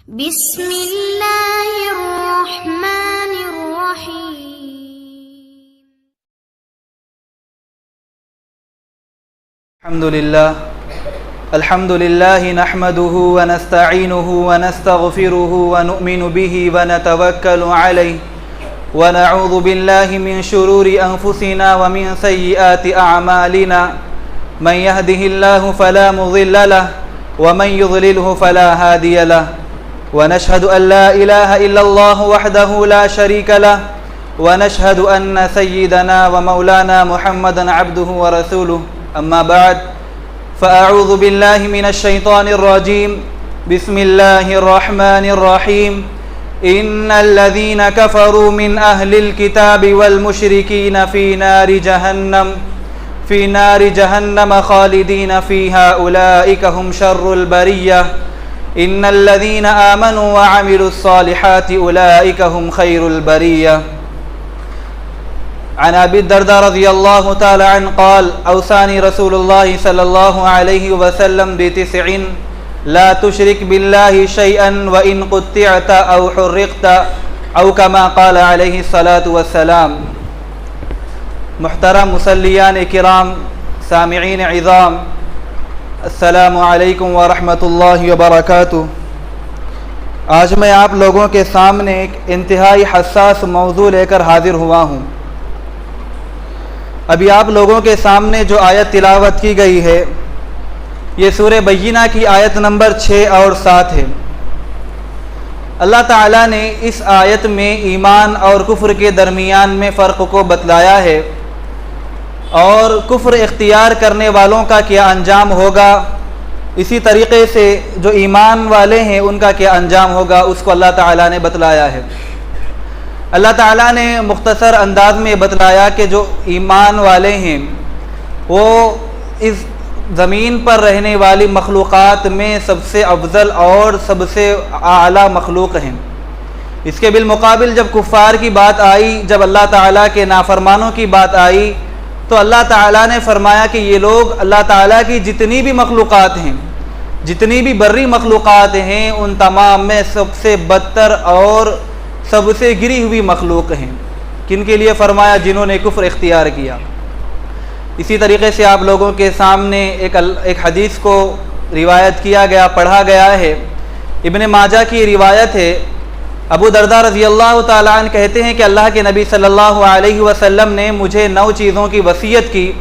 بسم اللہ الرحمن الرحیم الحمد للہ نحمده ونستعینه ونستغفره ونؤمن به ونتوکل علیہ ونعوذ باللہ من شرور انفسنا ومن سیئات اعمالنا من يهده الله فلا مضل له ومن يضلله فلا هادي له ونشهد أن لا إله إلا الله وحده لا شريك له ونشهد أن سيدنا ومولانا محمدا عبده ورسوله أما بعد فأعوذ بالله من الشيطان الرجيم بسم الله الرحمن الرحيم إن الذين كفروا من أهل الكتاب والمشركين في نار جهنم خالدين فيها أولئك هم شر البرية إن الذين آمنوا وعملوا الصالحات أولئك هم خير البرية عن أبي الدرداء رضي الله تعالى عنه قال أوصاني رسول الله صلى الله عليه وسلم ب9 لا تشرك بالله شيئا وإن قطعت أو حرقت أو كما قال عليه الصلاة والسلام. محترم مصلیان کرام، سامعین عظام، السلام علیکم ورحمۃ اللہ وبرکاتہ. آج میں آپ لوگوں کے سامنے ایک انتہائی حساس موضوع لے کر حاضر ہوا ہوں. ابھی آپ لوگوں کے سامنے جو آیت تلاوت کی گئی ہے یہ سورہ بینہ کی آیت نمبر 6 اور 7 ہے. اللہ تعالیٰ نے اس آیت میں ایمان اور کفر کے درمیان میں فرق کو بتلایا ہے اور کفر اختیار کرنے والوں کا کیا انجام ہوگا، اسی طریقے سے جو ایمان والے ہیں ان کا کیا انجام ہوگا اس کو اللہ تعالیٰ نے بتلایا ہے. اللہ تعالیٰ نے مختصر انداز میں بتلایا کہ جو ایمان والے ہیں وہ اس زمین پر رہنے والی مخلوقات میں سب سے افضل اور سب سے اعلیٰ مخلوق ہیں. اس کے بالمقابل جب کفار کی بات آئی، جب اللہ تعالیٰ کے نافرمانوں کی بات آئی تو اللہ تعالیٰ نے فرمایا کہ یہ لوگ اللہ تعالیٰ کی جتنی بھی مخلوقات ہیں، جتنی بھی بری مخلوقات ہیں، ان تمام میں سب سے بدتر اور سب سے گری ہوئی مخلوق ہیں. کن کے لیے فرمایا؟ جنہوں نے کفر اختیار کیا. اسی طریقے سے آپ لوگوں کے سامنے ایک حدیث کو روایت کیا گیا، پڑھا گیا ہے. ابن ماجہ کی روایت ہے. ابو درداء رضی اللہ تعالیٰ عنہ کہتے ہیں کہ اللہ کے نبی صلی اللہ علیہ وسلم نے مجھے 9 چیزوں کی وصیت کی.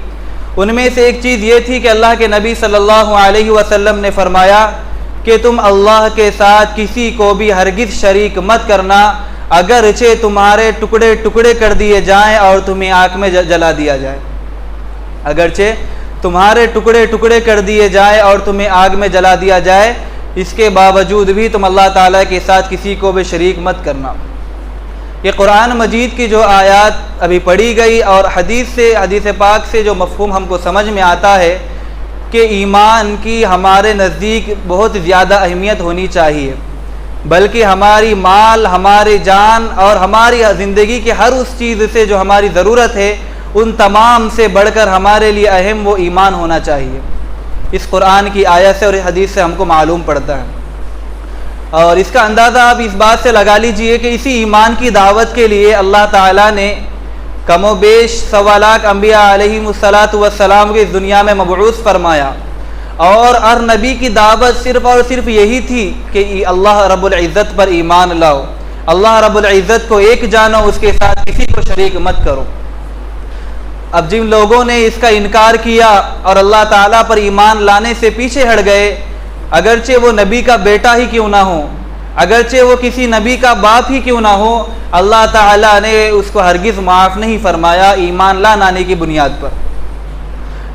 ان میں سے ایک چیز یہ تھی کہ اللہ کے نبی صلی اللہ علیہ وسلم نے فرمایا کہ تم اللہ کے ساتھ کسی کو بھی ہرگز شریک مت کرنا، اگرچہ تمہارے ٹکڑے ٹکڑے کر دیے جائیں اور تمہیں آگ میں جلا دیا جائے. اگرچہ تمہارے ٹکڑے ٹکڑے کر دیے جائیں اور تمہیں آگ میں جلا دیا جائے، اس کے باوجود بھی تم اللہ تعالیٰ کے ساتھ کسی کو بھی شریک مت کرنا. یہ قرآن مجید کی جو آیات ابھی پڑھی گئی اور حدیث پاک سے جو مفہوم ہم کو سمجھ میں آتا ہے کہ ایمان کی ہمارے نزدیک بہت زیادہ اہمیت ہونی چاہیے، بلکہ ہماری مال، ہماری جان اور ہماری زندگی کے ہر اس چیز سے جو ہماری ضرورت ہے ان تمام سے بڑھ کر ہمارے لیے اہم وہ ایمان ہونا چاہیے. اس قرآن کی آیت سے اور حدیث سے ہم کو معلوم پڑتا ہے. اور اس کا اندازہ آپ اس بات سے لگا لیجئے کہ اسی ایمان کی دعوت کے لیے اللہ تعالیٰ نے کم و بیش 1.25 لاکھ انبیاء علیہم السلام کو اس دنیا میں مبعوث فرمایا، اور ہر نبی کی دعوت صرف اور صرف یہی تھی کہ اللہ رب العزت پر ایمان لاؤ، اللہ رب العزت کو ایک جانو، اس کے ساتھ کسی کو شریک مت کرو. اب جن لوگوں نے اس کا انکار کیا اور اللہ تعالیٰ پر ایمان لانے سے پیچھے ہٹ گئے، اگرچہ وہ نبی کا بیٹا ہی کیوں نہ ہو، اگرچہ وہ کسی نبی کا باپ ہی کیوں نہ ہو، اللہ تعالیٰ نے اس کو ہرگز معاف نہیں فرمایا ایمان لانے کی بنیاد پر.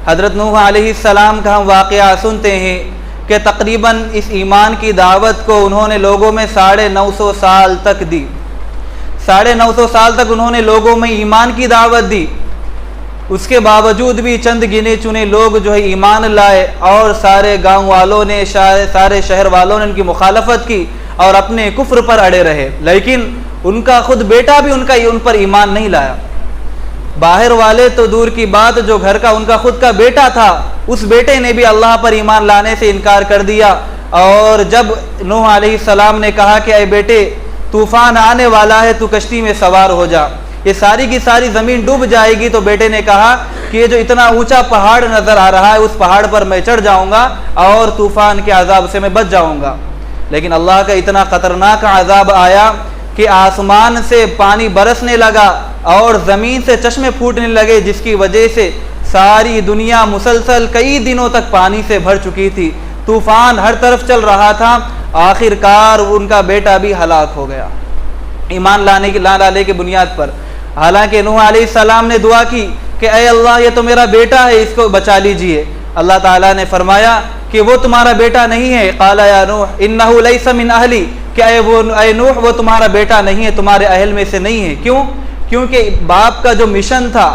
حضرت نوح علیہ السلام کا ہم واقعہ سنتے ہیں کہ تقریباً اس ایمان کی دعوت کو انہوں نے لوگوں میں 950 سال تک دی. 950 سال تک انہوں نے لوگوں میں ایمان کی دعوت دی. اس کے باوجود بھی چند گنے چنے لوگ جو ہے ایمان لائے اور سارے گاؤں والوں نے، سارے شہر والوں نے ان کی مخالفت کی اور اپنے کفر پر اڑے رہے. لیکن ان کا خود بیٹا بھی ان پر ایمان نہیں لایا. باہر والے تو دور کی بات، جو گھر کا ان کا خود کا بیٹا تھا، اس بیٹے نے بھی اللہ پر ایمان لانے سے انکار کر دیا اور جب نوح علیہ السلام نے کہا کہ اے بیٹے طوفان آنے والا ہے، تو کشتی میں سوار ہو جا، یہ ساری کی ساری زمین ڈوب جائے گی، تو بیٹے نے کہا کہ یہ جو اتنا اونچا پہاڑ نظر آ رہا ہے اس پہاڑ پر میں چڑھ جاؤں گا اور طوفان کے عذاب سے میں بچ جاؤں گا۔ لیکن اللہ کا اتنا خطرناک عذاب آیا کہ آسمان سے پانی برسنے لگا اور زمین سے چشمے پھوٹنے لگے، جس کی وجہ سے ساری دنیا مسلسل کئی دنوں تک پانی سے بھر چکی تھی، طوفان ہر طرف چل رہا تھا، آخر کار ان کا بیٹا بھی ہلاک ہو گیا ایمان لانے کی بنیاد پر۔ حالانکہ نوح علیہ السلام نے دعا کی کہ اے اللہ یہ تو میرا بیٹا ہے، اس کو بچا لیجئے۔ اللہ تعالیٰ نے فرمایا کہ وہ تمہارا بیٹا نہیں ہے، قال یا نوح انہ لیس من اہلی، کہ اے نوح وہ تمہارا بیٹا نہیں ہے، تمہارے اہل میں سے نہیں ہے۔ کیوں؟ کیونکہ باپ کا جو مشن تھا،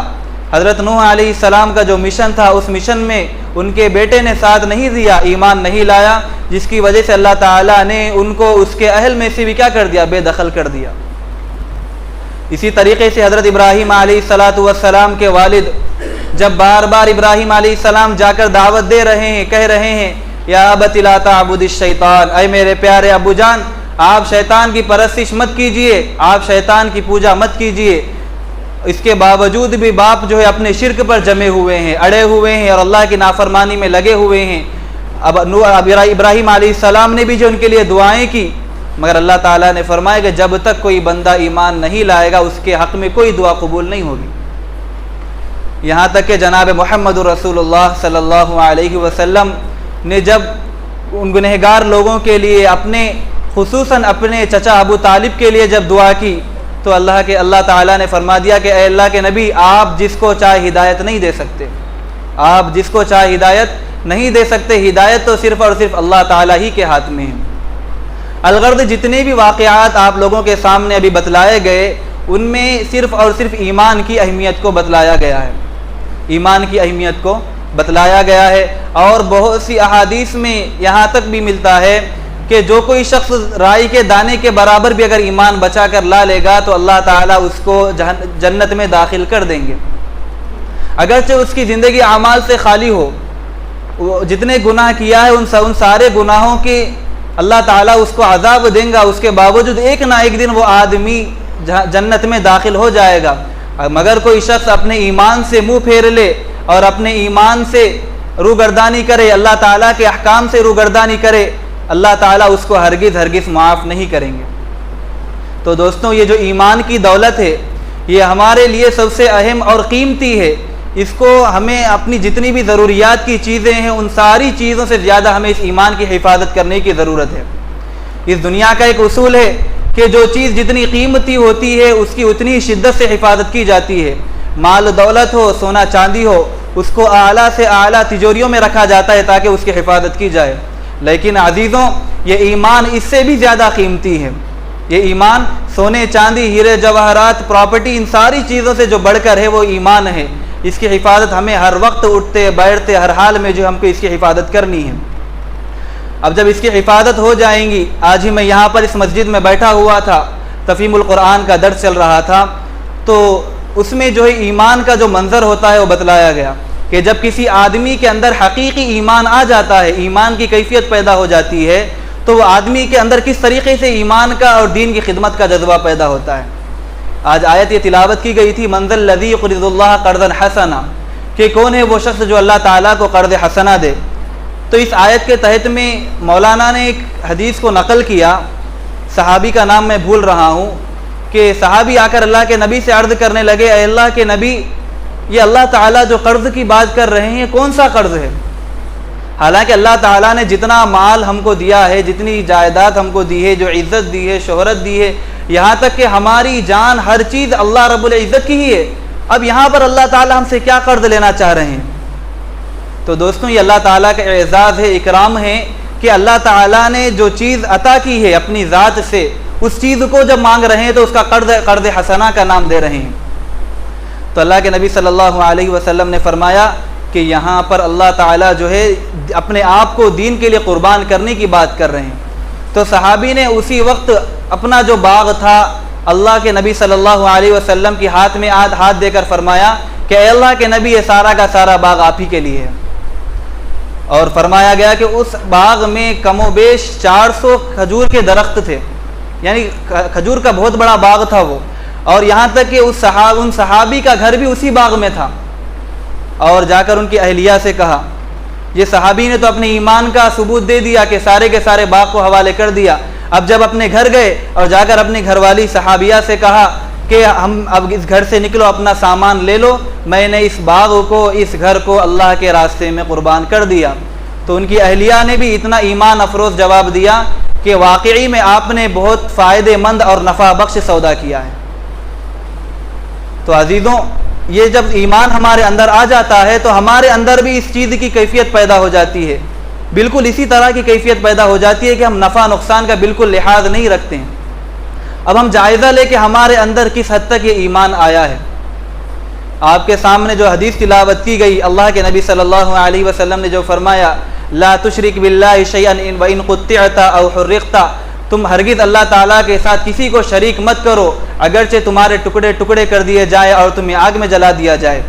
حضرت نوح علیہ السلام کا جو مشن تھا، اس مشن میں ان کے بیٹے نے ساتھ نہیں دیا، ایمان نہیں لایا، جس کی وجہ سے اللہ تعالیٰ نے ان کو اس کے اہل میں سے بھی کیا کر دیا؟ بے دخل کر دیا۔ اسی طریقے سے حضرت ابراہیم علیہ السلام کے والد جب بار بار ابراہیم علیہ السلام جا کر دعوت دے رہے ہیں، کہہ رہے ہیں یا ابت لا تعبد الشیطان، اے میرے پیارے ابو جان آپ شیطان کی پرستش مت کیجئے، آپ شیطان کی پوجا مت کیجئے، اس کے باوجود بھی باپ جو ہے اپنے شرک پر جمے ہوئے ہیں، اڑے ہوئے ہیں اور اللہ کی نافرمانی میں لگے ہوئے ہیں۔ اب ابراہیم علیہ السلام نے بھی جو ان کے لیے دعائیں کی، مگر اللہ تعالیٰ نے فرمایا کہ جب تک کوئی بندہ ایمان نہیں لائے گا اس کے حق میں کوئی دعا قبول نہیں ہوگی۔ یہاں تک کہ جناب محمد رسول اللہ صلی اللہ علیہ وسلم نے جب ان گنہگار لوگوں کے لیے خصوصاً اپنے چچا ابو طالب کے لیے جب دعا کی، تو اللہ تعالیٰ نے فرما دیا کہ اے اللہ کے نبی آپ جس کو چاہے ہدایت نہیں دے سکتے، آپ جس کو چاہے ہدایت نہیں دے سکتے، ہدایت تو صرف اور صرف اللہ تعالیٰ ہی کے ہاتھ میں ہے۔ الغرض جتنے بھی واقعات آپ لوگوں کے سامنے ابھی بتلائے گئے ان میں صرف اور صرف ایمان کی اہمیت کو بتلایا گیا ہے، ایمان کی اہمیت کو بتلایا گیا ہے۔ اور بہت سی احادیث میں یہاں تک بھی ملتا ہے کہ جو کوئی شخص رائی کے دانے کے برابر بھی اگر ایمان بچا کر لا لے گا تو اللہ تعالیٰ اس کو جنت میں داخل کر دیں گے، اگرچہ اس کی زندگی اعمال سے خالی ہو، جتنے گناہ کیا ہے ان سارے گناہوں کے اللہ تعالیٰ اس کو عذاب دیں گا، اس کے باوجود ایک نہ ایک دن وہ آدمی جنت میں داخل ہو جائے گا۔ مگر کوئی شخص اپنے ایمان سے منہ پھیر لے اور اپنے ایمان سے روگردانی کرے، اللہ تعالیٰ کے احکام سے روگردانی کرے، اللہ تعالیٰ اس کو ہرگز ہرگز معاف نہیں کریں گے۔ تو دوستوں یہ جو ایمان کی دولت ہے یہ ہمارے لیے سب سے اہم اور قیمتی ہے، اس کو ہمیں اپنی جتنی بھی ضروریات کی چیزیں ہیں ان ساری چیزوں سے زیادہ ہمیں اس ایمان کی حفاظت کرنے کی ضرورت ہے۔ اس دنیا کا ایک اصول ہے کہ جو چیز جتنی قیمتی ہوتی ہے اس کی اتنی شدت سے حفاظت کی جاتی ہے، مال دولت ہو، سونا چاندی ہو، اس کو اعلیٰ سے اعلیٰ تجوریوں میں رکھا جاتا ہے تاکہ اس کی حفاظت کی جائے۔ لیکن عزیزوں یہ ایمان اس سے بھی زیادہ قیمتی ہے، یہ ایمان سونے چاندی ہیرے جواہرات پراپرٹی ان ساری چیزوں سے جو بڑھ کر ہے وہ ایمان ہے۔ اس کی حفاظت ہمیں ہر وقت اٹھتے بیٹھتے ہر حال میں جو ہم کو اس کی حفاظت کرنی ہے۔ اب جب اس کی حفاظت ہو جائیں گی، آج ہی میں یہاں پر اس مسجد میں بیٹھا ہوا تھا، تفہیم القرآن کا درس چل رہا تھا، تو اس میں جو ہے ایمان کا جو منظر ہوتا ہے وہ بتلایا گیا کہ جب کسی آدمی کے اندر حقیقی ایمان آ جاتا ہے، ایمان کی کیفیت پیدا ہو جاتی ہے، تو وہ آدمی کے اندر کس طریقے سے ایمان کا اور دین کی خدمت کا جذبہ پیدا ہوتا ہے۔ آج آیت یہ تلاوت کی گئی تھی من ذا الذی یقرض اللہ قرضا حسنا، کہ کون ہے وہ شخص جو اللہ تعالیٰ کو قرض حسنہ دے۔ تو اس آیت کے تحت میں مولانا نے ایک حدیث کو نقل کیا، صحابی کا نام میں بھول رہا ہوں، کہ صحابی آ کر اللہ کے نبی سے عرض کرنے لگے اے اللہ کے نبی یہ اللہ تعالیٰ جو قرض کی بات کر رہے ہیں کون سا قرض ہے؟ حالانکہ اللہ تعالیٰ نے جتنا مال ہم کو دیا ہے، جتنی جائیداد ہم کو دی ہے، جو عزت دی ہے، شہرت دی ہے، یہاں تک کہ ہماری جان ہر چیز اللہ رب العزت کی ہی ہے، اب یہاں پر اللہ تعالیٰ ہم سے کیا قرض لینا چاہ رہے ہیں؟ تو دوستوں یہ اللہ تعالیٰ کا اعزاز ہے، اکرام ہے کہ اللہ تعالیٰ نے جو چیز عطا کی ہے اپنی ذات سے، اس چیز کو جب مانگ رہے ہیں تو اس کا قرض حسنہ کا نام دے رہے ہیں۔ تو اللہ کے نبی صلی اللہ علیہ وسلم نے فرمایا کہ یہاں پر اللہ تعالیٰ جو ہے اپنے آپ کو دین کے لیے قربان کرنے کی بات کر رہے ہیں۔ تو صحابی نے اسی وقت اپنا جو باغ تھا اللہ کے نبی صلی اللہ علیہ وسلم کی ہاتھ میں ہاتھ دے کر فرمایا کہ اے اللہ کے نبی یہ سارا کا سارا باغ آپ ہی کے لیے ہے۔ اور فرمایا گیا کہ اس باغ میں کم و بیش 400 کھجور کے درخت تھے، یعنی کھجور کا بہت بڑا باغ تھا وہ، اور یہاں تک کہ ان صحابی کا گھر بھی اسی باغ میں تھا۔ اور جا کر ان کی اہلیہ سے کہا، یہ صحابی نے تو اپنے ایمان کا ثبوت دے دیا کہ سارے کے سارے باغ کو حوالے کر دیا، اب جب اپنے گھر گئے اور جا کر اپنی گھر والی صحابیہ سے کہا کہ ہم اب اس گھر سے نکلو، اپنا سامان لے لو، میں نے اس باغ کو، اس گھر کو اللہ کے راستے میں قربان کر دیا، تو ان کی اہلیہ نے بھی اتنا ایمان افروز جواب دیا کہ واقعی میں آپ نے بہت فائدہ مند اور نفع بخش سودا کیا ہے۔ تو عزیزوں، یہ جب ایمان ہمارے اندر آ جاتا ہے تو ہمارے اندر بھی اس چیز کی کیفیت پیدا ہو جاتی ہے، بالکل اسی طرح کی کیفیت پیدا ہو جاتی ہے کہ ہم نفع نقصان کا بالکل لحاظ نہیں رکھتے ہیں۔ اب ہم جائزہ لے کہ ہمارے اندر کس حد تک یہ ایمان آیا ہے۔ آپ کے سامنے جو حدیث تلاوت کی گئی، اللہ کے نبی صلی اللہ علیہ وسلم نے جو فرمایا، لا تشرک باللہ شیئا وان قطعت او حرقت، تم ہرگز اللہ تعالیٰ کے ساتھ کسی کو شریک مت کرو اگرچہ تمہارے ٹکڑے ٹکڑے کر دیے جائے اور تمہیں آگ میں جلا دیا جائے۔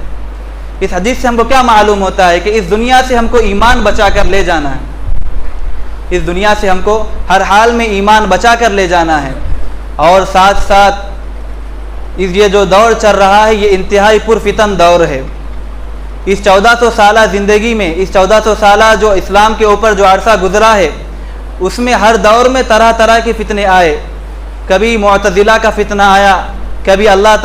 اس حدیث سے ہم کو کیا معلوم ہوتا ہے کہ اس دنیا سے ہم کو ایمان بچا کر لے جانا ہے، اس دنیا سے ہم کو ہر حال میں ایمان بچا کر لے جانا ہے، اور ساتھ ساتھ یہ جو دور چل رہا ہے یہ انتہائی پرفتن دور ہے۔ اس 1400 سالہ زندگی میں، اس 1400 سالہ جو اسلام کے اوپر جو عرصہ گزرا ہے، اس میں ہر دور میں طرح طرح کے فتنے آئے، کبھی معتزلہ کا فتنہ آیا، کبھی اللہ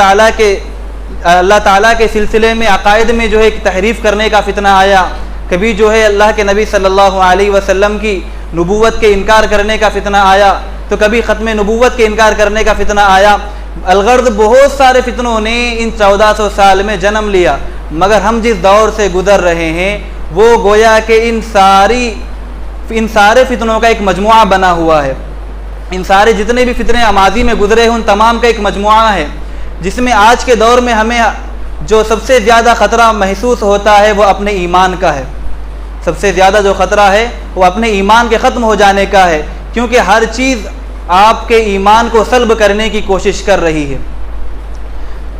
تعالیٰ کے سلسلے میں عقائد میں جو ہے ایک تحریف کرنے کا فتنہ آیا، کبھی جو ہے اللہ کے نبی صلی اللہ علیہ وسلم کی نبوت کے انکار کرنے کا فتنہ آیا، تو کبھی ختم نبوت کے انکار کرنے کا فتنہ آیا۔ الغرض بہت سارے فتنوں نے ان 1400 سال میں جنم لیا، مگر ہم جس دور سے گزر رہے ہیں وہ گویا کہ ان سارے فتنوں کا ایک مجموعہ بنا ہوا ہے، ان سارے جتنے بھی فتنے ماضی میں گزرے ہیں ان تمام کا ایک مجموعہ ہے، جس میں آج کے دور میں ہمیں جو سب سے زیادہ خطرہ محسوس ہوتا ہے وہ اپنے ایمان کا ہے۔ سب سے زیادہ جو خطرہ ہے وہ اپنے ایمان کے ختم ہو جانے کا ہے، کیونکہ ہر چیز آپ کے ایمان کو سلب کرنے کی کوشش کر رہی ہے۔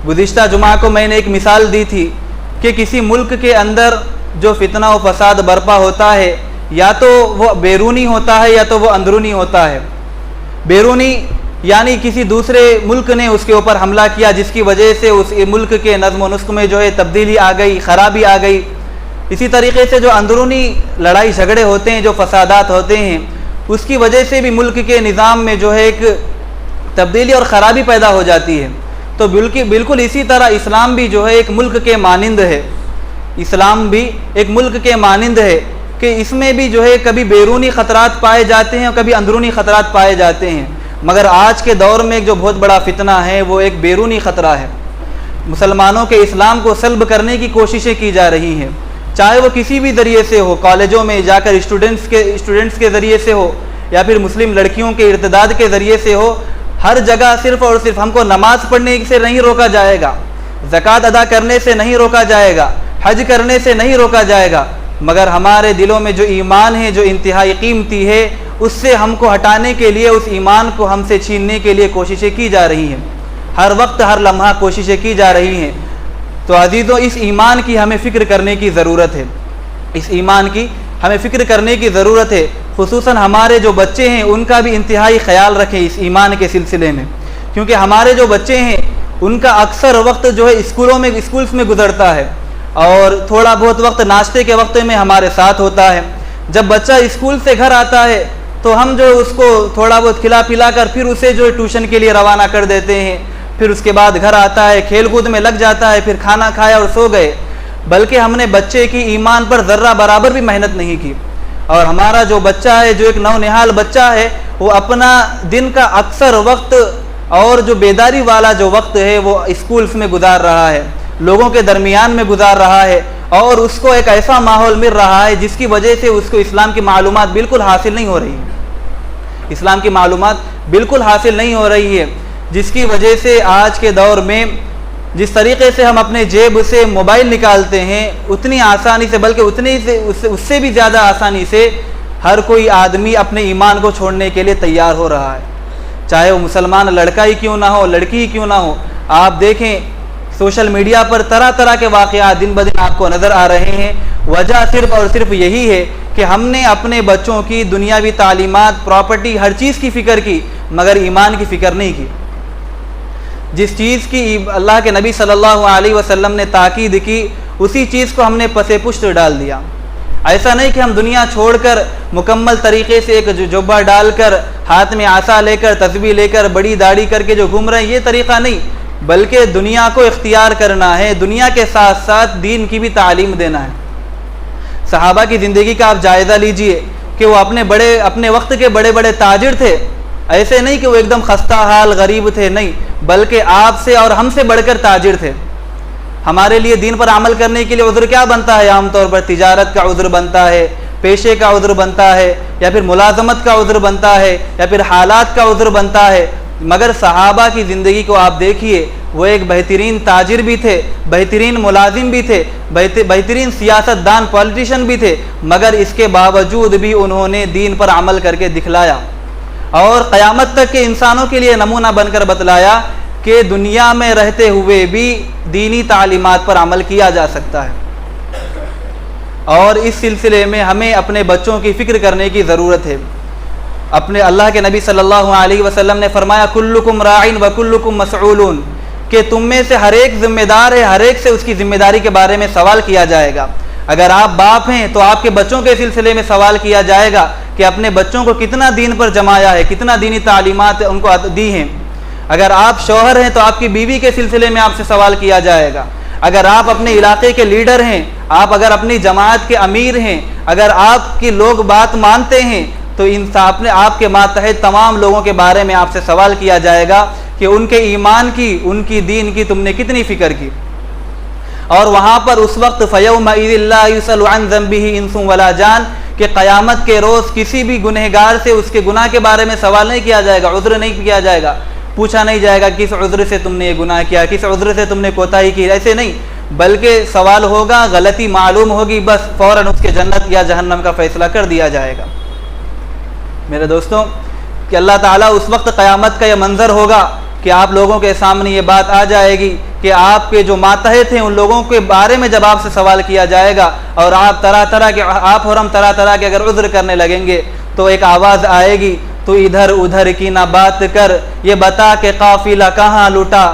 گزشتہ جمعہ کو میں نے ایک مثال دی تھی کہ کسی ملک کے اندر جو فتنہ و فساد برپا ہوتا ہے یا تو وہ بیرونی ہوتا ہے یا تو وہ اندرونی ہوتا ہے۔ بیرونی یعنی کسی دوسرے ملک نے اس کے اوپر حملہ کیا جس کی وجہ سے اس ملک کے نظم و نسق میں جو ہے تبدیلی آ گئی، خرابی آ گئی۔ اسی طریقے سے جو اندرونی لڑائی جھگڑے ہوتے ہیں، جو فسادات ہوتے ہیں، اس کی وجہ سے بھی ملک کے نظام میں جو ہے ایک تبدیلی اور خرابی پیدا ہو جاتی ہے۔ تو بالکل اسی طرح اسلام بھی جو ہے ایک ملک کے مانند ہے، اسلام بھی ایک ملک کے مانند ہے کہ اس میں بھی جو ہے کبھی بیرونی خطرات پائے جاتے ہیں اور کبھی اندرونی خطرات پائے جاتے ہیں، مگر آج کے دور میں ایک جو بہت بڑا فتنہ ہے وہ ایک بیرونی خطرہ ہے۔ مسلمانوں کے اسلام کو سلب کرنے کی کوششیں کی جا رہی ہیں، چاہے وہ کسی بھی ذریعے سے ہو، کالجوں میں جا کر اسٹوڈنٹس کے ذریعے سے ہو یا پھر مسلم لڑکیوں کے ارتداد کے ذریعے سے ہو، ہر جگہ صرف اور صرف ہم کو نماز پڑھنے سے نہیں روکا جائے گا، زکوٰۃ ادا کرنے سے نہیں روکا جائے گا، حج کرنے سے نہیں روکا جائے گا، مگر ہمارے دلوں میں جو ایمان ہے جو انتہائی قیمتی ہے اس سے ہم کو ہٹانے کے لیے، اس ایمان کو ہم سے چھیننے کے لیے کوششیں کی جا رہی ہیں، ہر وقت ہر لمحہ کوششیں کی جا رہی ہیں۔ تو عزیزوں، اس ایمان کی ہمیں فکر کرنے کی ضرورت ہے، اس ایمان کی ہمیں فکر کرنے کی ضرورت ہے، خصوصاً ہمارے جو بچے ہیں ان کا بھی انتہائی خیال رکھیں اس ایمان کے سلسلے میں، کیونکہ ہمارے جو بچے ہیں ان کا اکثر وقت جو ہے اسکولس میں گزرتا ہے اور تھوڑا بہت وقت ناشتے کے وقت میں ہمارے ساتھ ہوتا ہے۔ جب بچہ اسکول سے گھر آتا ہے تو ہم جو اس کو تھوڑا بہت کھلا پلا کر پھر اسے جو ٹیوشن کے لیے روانہ کر دیتے ہیں، پھر اس کے بعد گھر آتا ہے، کھیل کود میں لگ جاتا ہے، پھر کھانا کھایا اور سو گئے، بلکہ ہم نے بچے کی ایمان پر ذرہ برابر بھی محنت نہیں کی۔ اور ہمارا جو بچہ ہے، جو ایک نونہال بچہ ہے، وہ اپنا دن کا اکثر وقت اور جو بیداری والا جو وقت ہے وہ اسکولس میں گزار رہا ہے، لوگوں کے درمیان میں گزار رہا ہے، اور اس کو ایک ایسا ماحول مل رہا ہے جس کی وجہ سے اس کو اسلام کی معلومات بالکل حاصل نہیں ہو رہی ہے، اسلام کی معلومات بالکل حاصل نہیں ہو رہی ہے، جس کی وجہ سے آج کے دور میں جس طریقے سے ہم اپنے جیب سے موبائل نکالتے ہیں اتنی آسانی سے، بلکہ اس سے بھی زیادہ آسانی سے ہر کوئی آدمی اپنے ایمان کو چھوڑنے کے لیے تیار ہو رہا ہے، چاہے وہ مسلمان لڑکا ہی کیوں نہ ہو، لڑکی ہی کیوں نہ ہو۔ آپ دیکھیں سوشل میڈیا پر طرح طرح کے واقعات دن بدن آپ کو نظر آ رہے ہیں، وجہ صرف اور صرف یہی ہے کہ ہم نے اپنے بچوں کی دنیاوی تعلیمات، پراپرٹی، ہر چیز کی فکر کی مگر ایمان کی فکر نہیں کی۔ جس چیز کی اللہ کے نبی صلی اللہ علیہ وسلم نے تاکید کی اسی چیز کو ہم نے پس پشت ڈال دیا۔ ایسا نہیں کہ ہم دنیا چھوڑ کر مکمل طریقے سے ایک جبہ ڈال کر، ہاتھ میں عصا لے کر، تسبیح لے کر، بڑی داڑھی کر کے جو گھوم رہے ہیں، یہ طریقہ نہیں، بلکہ دنیا کو اختیار کرنا ہے، دنیا کے ساتھ ساتھ دین کی بھی تعلیم دینا ہے۔ صحابہ کی زندگی کا آپ جائزہ لیجئے کہ وہ اپنے وقت کے بڑے بڑے تاجر تھے، ایسے نہیں کہ وہ ایک دم خستہ حال غریب تھے، نہیں، بلکہ آپ سے اور ہم سے بڑھ کر تاجر تھے۔ ہمارے لیے دین پر عمل کرنے کے لیے عذر کیا بنتا ہے؟ عام طور پر تجارت کا عذر بنتا ہے، پیشے کا عذر بنتا ہے، یا پھر ملازمت کا عذر بنتا ہے، یا پھر حالات کا عذر بنتا ہے۔ مگر صحابہ کی زندگی کو آپ دیکھیے، وہ ایک بہترین تاجر بھی تھے، بہترین ملازم بھی تھے، بہترین سیاست دان، پولیٹیشین بھی تھے، مگر اس کے باوجود بھی انہوں نے دین پر عمل کر کے دکھلایا اور قیامت تک کے انسانوں کے لیے نمونہ بن کر بتلایا کہ دنیا میں رہتے ہوئے بھی دینی تعلیمات پر عمل کیا جا سکتا ہے۔ اور اس سلسلے میں ہمیں اپنے بچوں کی فکر کرنے کی ضرورت ہے۔ اپنے اللہ کے نبی صلی اللہ علیہ وسلم نے فرمایا کلکم راعٍ وکلکم مسئولون، کہ تم میں سے ہر ایک ذمہ دار ہے، ہر ایک سے اس کی ذمہ داری کے بارے میں سوال کیا جائے گا۔ اگر آپ باپ ہیں تو آپ کے بچوں کے سلسلے میں سوال کیا جائے گا کہ اپنے بچوں کو کتنا دین پر جمایا ہے، کتنا دینی تعلیمات ان کو دی ہیں۔ اگر آپ شوہر ہیں تو آپ کی بیوی کے سلسلے میں آپ سے سوال کیا جائے گا۔ اگر آپ اپنے علاقے کے لیڈر ہیں، آپ اگر اپنی جماعت کے امیر ہیں، اگر آپ کی لوگ بات مانتے ہیں تو آپ کے ماتحت تمام لوگوں کے بارے میں آپ سے سوال کیا جائے گا کہ ان کے ایمان کی، ان کی دین کی تم نے کتنی فکر کی۔ اور وہاں پر اس وقت فَيَوْمَئِذٍ لَا يُسْأَلُ عَنْ ذَنبِهِ إِنسٌ وَلَا جَانٌ، کہ قیامت کے روز کسی بھی گنہگار سے اس کے گناہ کے بارے میں سوال نہیں کیا جائے گا، عذر نہیں کیا جائے گا، پوچھا نہیں جائے گا کس عذر سے تم نے یہ گناہ کیا، کس عذر سے تم نے کوتاہی کی، ایسے نہیں، بلکہ سوال ہوگا، غلطی معلوم ہوگی، بس فوراً اس کے جنت یا جہنم کا فیصلہ کر دیا جائے گا۔ میرے دوستوں، کہ اللہ تعالیٰ اس وقت قیامت کا یہ منظر ہوگا کہ آپ لوگوں کے سامنے یہ بات آ جائے گی کہ آپ کے جو ماتحت ہیں ان لوگوں کے بارے میں جب آپ سے سوال کیا جائے گا اور آپ اور ہم طرح طرح کے اگر عذر کرنے لگیں گے تو ایک آواز آئے گی، تو ادھر ادھر کی نہ بات کر، یہ بتا کہ قافلہ کہاں لوٹا،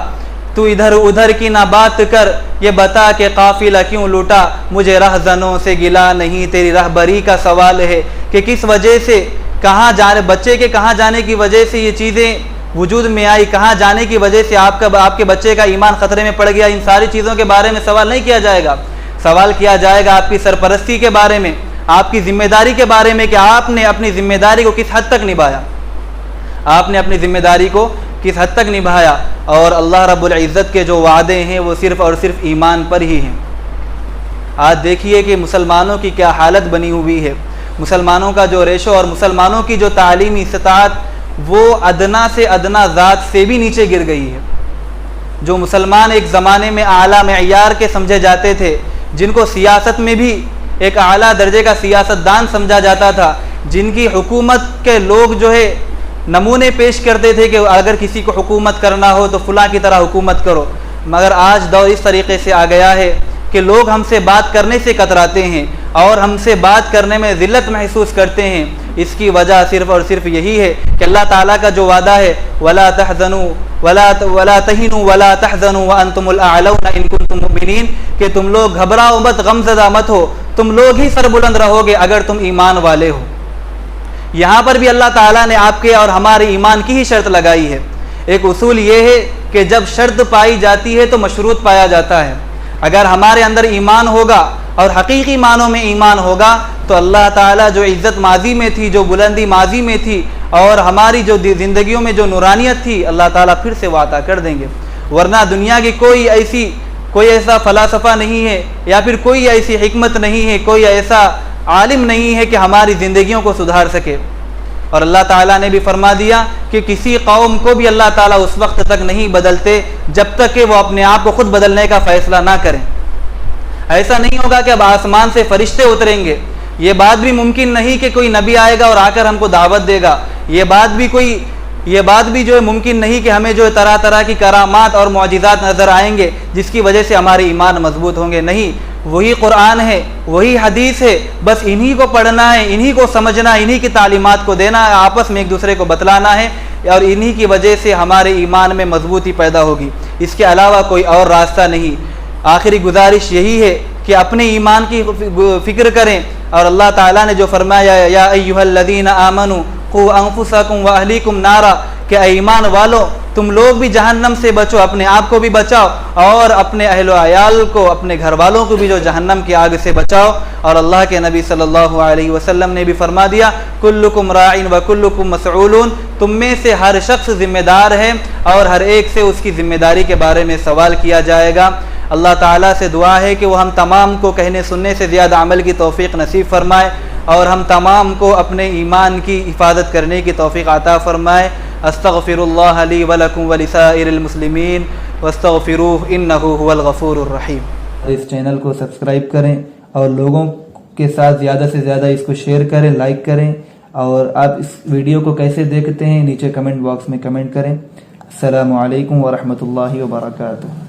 تو ادھر ادھر کی نہ بات کر، یہ بتا کہ قافلہ کیوں لوٹا، مجھے رہزنوں سے گلا نہیں، تیری رہبری کا سوال ہے کہ کس وجہ سے، کہاں جانے، بچے کے کہاں جانے کی وجہ سے یہ چیزیں وجود میں آئی، کہاں جانے کی وجہ سے آپ کے بچے کا ایمان خطرے میں پڑ گیا، ان ساری چیزوں کے بارے میں سوال نہیں کیا جائے گا۔ سوال کیا جائے گا آپ کی سرپرستی کے بارے میں، آپ کی ذمہ داری کے بارے میں کہ آپ نے اپنی ذمہ داری کو کس حد تک نبھایا، آپ نے اپنی ذمہ داری کو کس حد تک نبھایا۔ اور اللہ رب العزت کے جو وعدے ہیں وہ صرف اور صرف ایمان پر ہی ہیں۔ آج دیکھیے کہ مسلمانوں کی کیا حالت بنی ہوئی ہے، مسلمانوں کا جو ریشو اور مسلمانوں کی جو تعلیمی استطاعت وہ ادنا سے ادنا ذات سے بھی نیچے گر گئی ہے۔ جو مسلمان ایک زمانے میں اعلیٰ معیار کے سمجھے جاتے تھے، جن کو سیاست میں بھی ایک اعلیٰ درجے کا سیاست دان سمجھا جاتا تھا، جن کی حکومت کے لوگ جو ہے نمونے پیش کرتے تھے کہ اگر کسی کو حکومت کرنا ہو تو فلاں کی طرح حکومت کرو، مگر آج دور اس طریقے سے آ گیا ہے کہ لوگ ہم سے بات کرنے سے کتراتے ہیں اور ہم سے بات کرنے میں ذلت محسوس کرتے ہیں۔ اس کی وجہ صرف اور صرف یہی ہے کہ اللہ تعالیٰ کا جو وعدہ ہے وَلَا تَحْزَنُوا وَلَا تَهِنُوا وَلَا تَحْزَنُوا وَأَنْتُمُ الْأَعْلَوْنَ إِن كُنتُم مُؤْمِنِينَ، کہ تم لوگ گھبراؤ مت، غمزدہ مت ہو، تم لوگ ہی سر بلند رہو گے اگر تم ایمان والے ہو۔ یہاں پر بھی اللہ تعالیٰ نے آپ کے اور ہمارے ایمان کی ہی شرط لگائی ہے۔ ایک اصول یہ ہے کہ جب شرط پائی جاتی ہے تو مشروط پایا جاتا ہے۔ اگر ہمارے اندر ایمان ہوگا اور حقیقی معنوں میں ایمان ہوگا تو اللہ تعالیٰ جو عزت ماضی میں تھی، جو بلندی ماضی میں تھی اور ہماری جو زندگیوں میں جو نورانیت تھی، اللہ تعالیٰ پھر سے وہ عطا کر دیں گے۔ ورنہ دنیا کی کوئی ایسا فلاسفہ نہیں ہے یا پھر کوئی ایسی حکمت نہیں ہے، کوئی ایسا عالم نہیں ہے کہ ہماری زندگیوں کو سدھار سکے۔ اور اللہ تعالیٰ نے بھی فرما دیا کہ کسی قوم کو بھی اللہ تعالیٰ اس وقت تک نہیں بدلتے جب تک کہ وہ اپنے آپ کو خود بدلنے کا فیصلہ نہ کریں۔ ایسا نہیں ہوگا کہ اب آسمان سے فرشتے اتریں گے، یہ بات بھی ممکن نہیں کہ کوئی نبی آئے گا اور آ کر ہم کو دعوت دے گا، یہ بات بھی جو ہے ممکن نہیں کہ ہمیں جو ہے طرح طرح کی کرامات اور معجزات نظر آئیں گے جس کی وجہ سے ہمارے ایمان مضبوط ہوں گے، نہیں، وہی قرآن ہے، وہی حدیث ہے، بس انہی کو پڑھنا ہے، انہی کو سمجھنا ہے، انہی کی تعلیمات کو دینا ہے، آپس میں ایک دوسرے کو بتلانا ہے، اور انہی کی وجہ سے ہمارے ایمان میں مضبوطی پیدا ہوگی، اس کے علاوہ کوئی اور راستہ نہیں۔ آخری گزارش یہی ہے کہ اپنے ایمان کی فکر کریں، اور اللہ تعالیٰ نے جو فرمایا یا ایھا الذین آمنوا قوا انفسکم واہلیکم نارا، کہ اے ایمان والو تم لوگ بھی جہنم سے بچو، اپنے آپ کو بھی بچاؤ اور اپنے اہل و عیال کو، اپنے گھر والوں کو بھی جو جہنم کی آگ سے بچاؤ۔ اور اللہ کے نبی صلی اللہ علیہ وسلم نے بھی فرما دیا کلکم راع وکلکم مسئول، تم میں سے ہر شخص ذمہ دار ہے اور ہر ایک سے اس کی ذمہ داری کے بارے میں سوال کیا جائے گا۔ اللہ تعالیٰ سے دعا ہے کہ وہ ہم تمام کو کہنے سننے سے زیادہ عمل کی توفیق نصیب فرمائے، اور ہم تمام کو اپنے ایمان کی حفاظت کرنے کی توفیق عطا فرمائے۔ استغفر اللہ لی ولکم ولسائر المسلمین واستغفروہ انہ هو الغفور الرحیم۔ اس چینل کو سبسکرائب کریں اور لوگوں کے ساتھ زیادہ سے زیادہ اس کو شیئر کریں، لائک کریں، اور آپ اس ویڈیو کو کیسے دیکھتے ہیں نیچے کمنٹ باکس میں کمنٹ کریں۔ السلام علیکم ورحمۃ اللہ وبرکاتہ۔